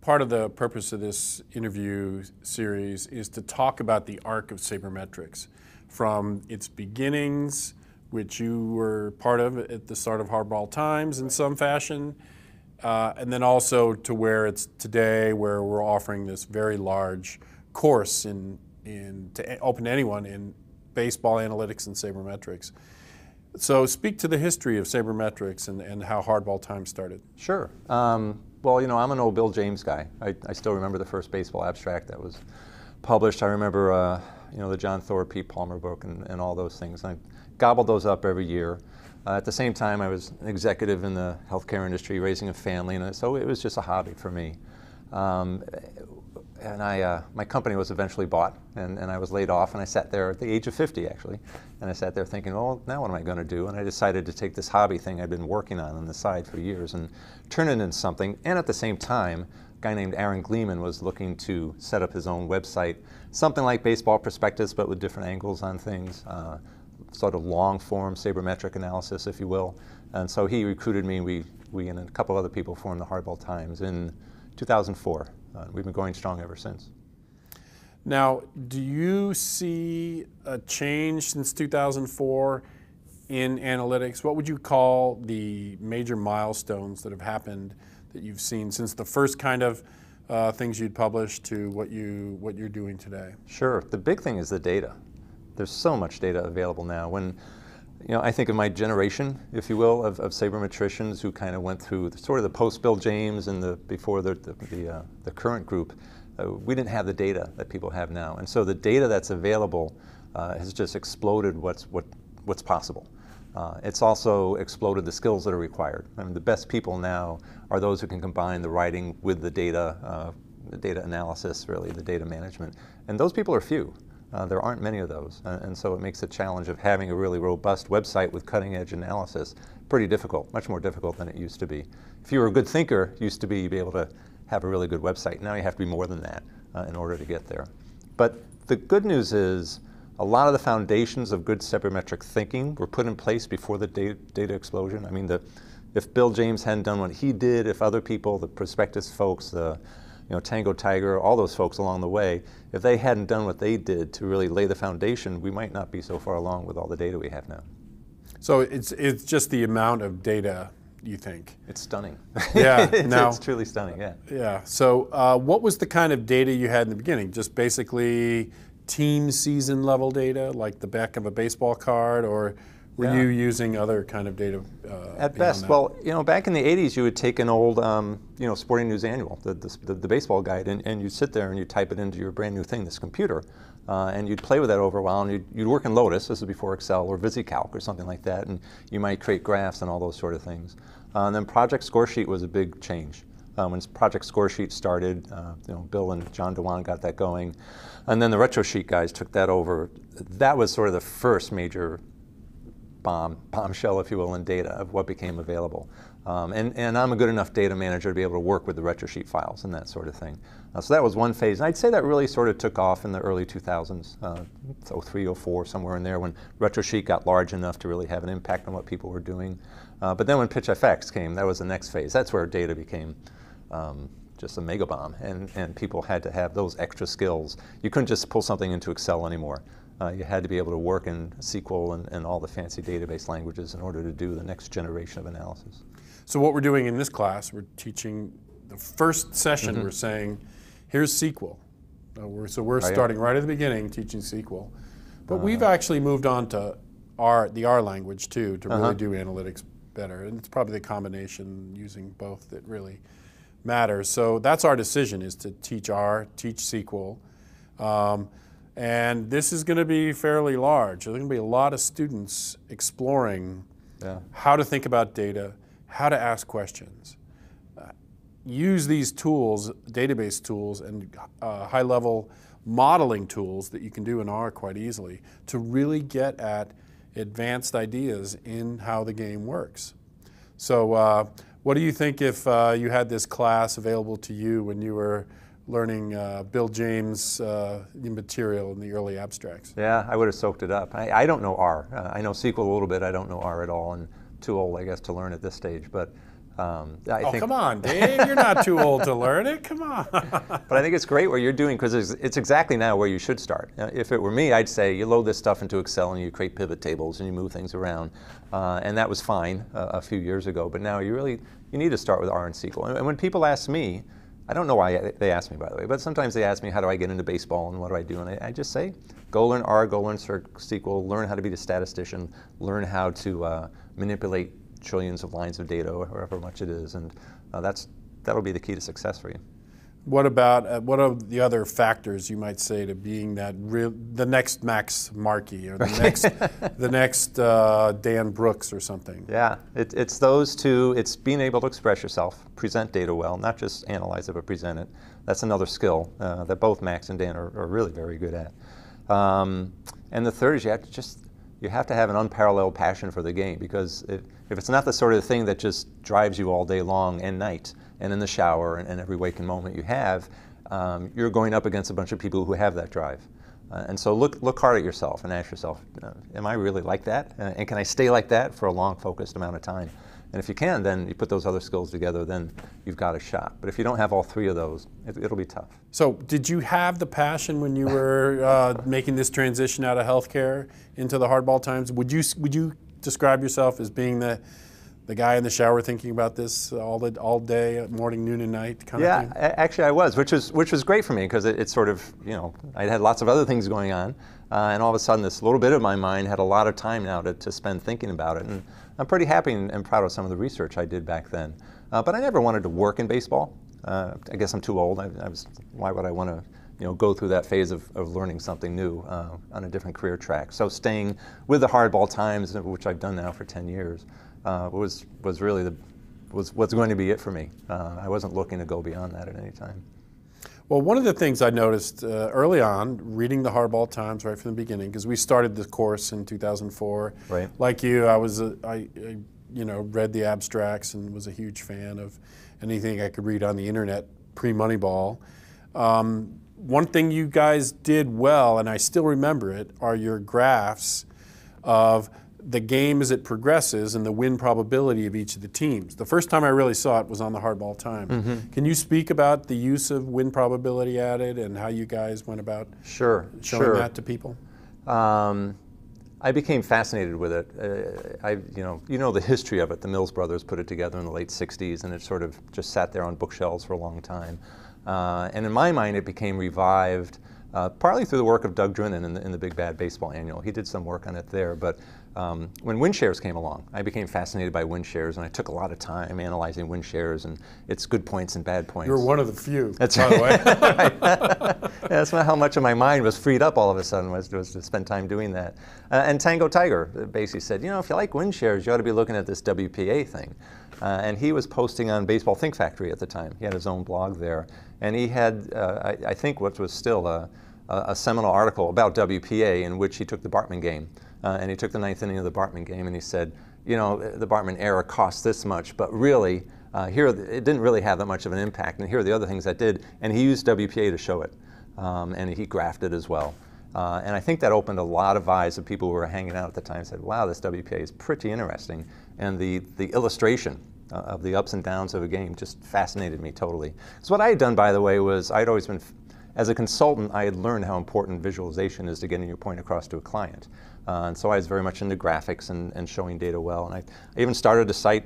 part of the purpose of this interview series is to talk about the arc of sabermetrics from its beginnings, which you were part of at the start of Hardball Times in some fashion, and then also to where it's today, where we're offering this very large course to open to anyone in baseball analytics and sabermetrics. So speak to the history of sabermetrics and how Hardball Times started. Sure. Well, you know, I'm an old Bill James guy. I still remember the first baseball abstract that was published. I remember, you know, the John Thorpe, Pete Palmer book and all those things. I gobbled those up every year. At the same time, I was an executive in the healthcare industry, raising a family, and so it was just a hobby for me. And my company was eventually bought, and I was laid off, and I sat there at the age of 50, actually, and I sat there thinking, well, now what am I going to do? And I decided to take this hobby thing I'd been working on the side for years and turn it into something. And at the same time, a guy named Aaron Gleeman was looking to set up his own website, something like Baseball Prospectus, but with different angles on things, sort of long-form sabermetric analysis, if you will. And so he recruited me. We and a couple other people formed the Hardball Times in 2004. We've been going strong ever since. Now, do you see a change since 2004 in analytics? What would you call the major milestones that have happened that you've seen since the first kind of things you'd published to what you're doing today? Sure. The big thing is the data. There's so much data available now. When, you know, I think of my generation, if you will, of sabermetricians who kind of went through sort of the post-Bill James and before the current group. We didn't have the data that people have now, and so the data that's available has just exploded what's possible. It's also exploded the skills that are required. I mean, the best people now are those who can combine the writing with the data analysis, really, the data management, and those people are few. There aren't many of those, and so it makes the challenge of having a really robust website with cutting-edge analysis pretty difficult, much more difficult than it used to be. If you were a good thinker, it used to be you'd be able to have a really good website. Now you have to be more than that in order to get there. But the good news is a lot of the foundations of good sabermetric thinking were put in place before the data explosion. I mean, if Bill James hadn't done what he did, if other people, the Prospectus folks, Tango Tiger, all those folks along the way, if they hadn't done what they did to really lay the foundation, we might not be so far along with all the data we have now. So it's just the amount of data, you think? It's stunning. Yeah. It's truly stunning, yeah. Yeah. So what was the kind of data you had in the beginning? Just basically team season level data, like the back of a baseball card, or were you using other kind of data? At best, that? Well, you know, back in the 80s, you would take an old, Sporting News Annual, the baseball guide, and you'd sit there and you'd type it into your brand new thing, this computer, and you'd play with that over a while, and you'd work in Lotus, this is before Excel, or VisiCalc or something like that, and you might create graphs and all those sort of things. And then Project Scoresheet was a big change. When Project Scoresheet started, Bill and John DeWan got that going, and then the RetroSheet guys took that over. That was sort of the first major bombshell, if you will, in data of what became available. And I'm a good enough data manager to be able to work with the RetroSheet files and that sort of thing. So that was one phase. And I'd say that really sort of took off in the early 2000s, 03, 04, somewhere in there, when RetroSheet got large enough to really have an impact on what people were doing. But then when PitchFX came, that was the next phase. That's where data became just a mega bomb, and people had to have those extra skills. You couldn't just pull something into Excel anymore. You had to be able to work in SQL and all the fancy database languages in order to do the next generation of analysis. So what we're doing in this class, we're teaching the first session, we're saying, here's SQL. So we're starting right at the beginning, teaching SQL. But we've actually moved on to the R language too, to really do analytics better. And it's probably the combination using both that really matters. So that's our decision, is to teach R, teach SQL. And this is going to be fairly large. There's going to be a lot of students exploring how to think about data, how to ask questions. Use these tools, database tools, and high-level modeling tools that you can do in R quite easily to really get at advanced ideas in how the game works. So what do you think if you had this class available to you when you were learning Bill James material in the early abstracts? Yeah, I would have soaked it up. I don't know R. I know SQL a little bit. I don't know R at all, and too old, I guess, to learn at this stage. But I think, come on, Dave, you're not too old to learn it. Come on. But I think it's great what you're doing, because it's exactly now where you should start. If it were me, I'd say you load this stuff into Excel and you create pivot tables and you move things around. And that was fine a few years ago. But now you need to start with R and SQL. And when people ask me, I don't know why they ask me, by the way, but sometimes they ask me, how do I get into baseball and what do I do? And I just say, go learn R, go learn SQL, learn how to be the statistician, learn how to manipulate trillions of lines of data, or however much it is, and that'll be the key to success for you. What about what are the other factors you might say to being the next Max Markey, or the next Dan Brooks or something? Yeah, it's those two. It's being able to express yourself, present data well, not just analyze it, but present it. That's another skill that both Max and Dan are really very good at. And the third is you have to have an unparalleled passion for the game, because if it's not the sort of thing that just drives you all day long and night and in the shower and every waking moment you have, you're going up against a bunch of people who have that drive. And so look hard at yourself and ask yourself, am I really like that? And can I stay like that for a long, focused amount of time? And if you can, then you put those other skills together, then you've got a shot. But if you don't have all three of those, it'll be tough. So did you have the passion when you were making this transition out of healthcare into the hardball times? Would you describe yourself as being the guy in the shower thinking about this all day, morning, noon, and night kind of thing? Yeah, actually I was, which was great for me, because it sort of, I had lots of other things going on, and all of a sudden this little bit of my mind had a lot of time now to spend thinking about it. And I'm pretty happy and proud of some of the research I did back then. But I never wanted to work in baseball. I guess I'm too old. Why would I want to go through that phase of learning something new on a different career track? So staying with the hardball times, which I've done now for 10 years, was really what's going to be it for me. I wasn't looking to go beyond that at any time. Well, one of the things I noticed early on, reading the Hardball Times right from the beginning, because we started the course in 2004. Right. Like you, I read the abstracts and was a huge fan of anything I could read on the internet pre-Moneyball. One thing you guys did well, and I still remember it, are your graphs of the game as it progresses and the win probability of each of the teams. The first time I really saw it was on the Hardball Time. Mm-hmm. Can you speak about the use of win probability added and how you guys went about showing that to people? I became fascinated with it. The history of it. The Mills brothers put it together in the late 60s, and it sort of just sat there on bookshelves for a long time. And in my mind, it became revived partly through the work of Doug Drennan in the Big Bad Baseball Annual. He did some work on it there, but when win shares came along, I became fascinated by win shares, and I took a lot of time analyzing win shares and its good points and bad points. You're one of the few, that's by the way. That's not how much of my mind was freed up all of a sudden, was to spend time doing that. And Tango Tiger basically said, if you like win shares, you ought to be looking at this WPA thing. And he was posting on Baseball Think Factory at the time. He had his own blog there. And he had, I think, what was still a seminal article about WPA, in which he took the Bartman game. And he took the ninth inning of the Bartman game, and he said, the Bartman error cost this much, but really, here it didn't really have that much of an impact, and here are the other things that did. And he used WPA to show it, and he graphed it as well. And I think that opened a lot of eyes of people who were hanging out at the time and said, wow, this WPA is pretty interesting. And the illustration of the ups and downs of a game just fascinated me totally. So what I had done, by the way, was I'd always been, as a consultant, I had learned how important visualization is to getting your point across to a client. And so I was very much into graphics and showing data well. And I even started a site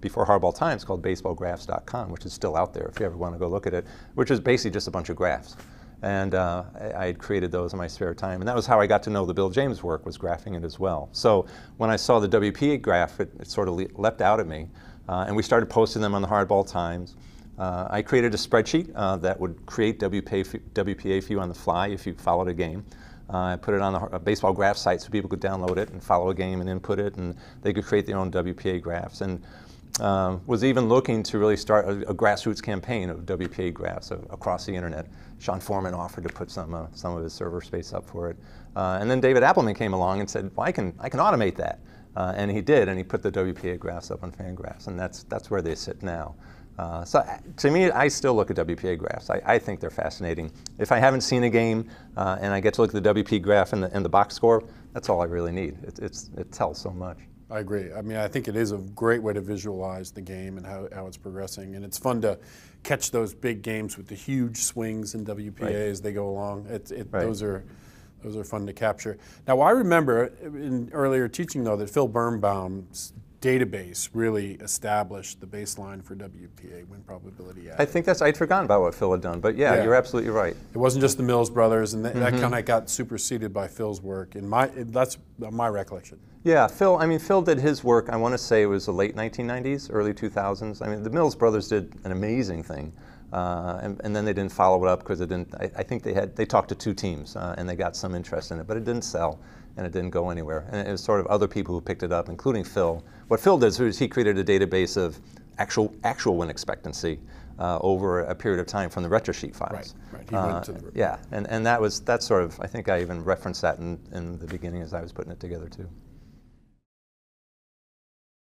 before Hardball Times called baseballgraphs.com, which is still out there if you ever want to go look at it, which is basically just a bunch of graphs. And I had created those in my spare time. And that was how I got to know the Bill James work, was graphing it as well. So when I saw the WPA graph, it sort of leapt out at me. And we started posting them on the Hardball Times. I created a spreadsheet that would create WPA for you on the fly if you followed a game. I put it on a baseball graph site so people could download it and follow a game and input it, and they could create their own WPA graphs. And was even looking to really start a grassroots campaign of WPA graphs across the internet. Sean Foreman offered to put some of his server space up for it. And then David Appelman came along and said, well, I can automate that. And he did, and he put the WPA graphs up on Fangraphs, and that's where they sit now. So to me, I still look at WPA graphs. I think they're fascinating. If I haven't seen a game and I get to look at the WP graph and the box score, that's all I really need. It tells so much. I agree. I mean, I think it is a great way to visualize the game and how it's progressing. And it's fun to catch those big games with the huge swings in WPA as they go along. Those are fun to capture. Now, I remember in earlier teaching, though, that Phil Birnbaum's database really established the baseline for WPA win probability. I think I'd forgotten about what Phil had done, but yeah, you're absolutely right. It wasn't just the Mills brothers, and that kind of got superseded by Phil's work. That's my recollection. Yeah, Phil did his work, I want to say it was the late 1990s, early 2000s. I mean, the Mills brothers did an amazing thing. And then they didn't follow it up because it didn't. I think they talked to 2 teams and they got some interest in it, but it didn't sell and it didn't go anywhere. And it was sort of other people who picked it up, including Phil. What Phil did is he created a database of actual win expectancy over a period of time from the retrosheet files. Right. He went to the yeah, and that's sort of, I think I even referenced that in the beginning as I was putting it together too.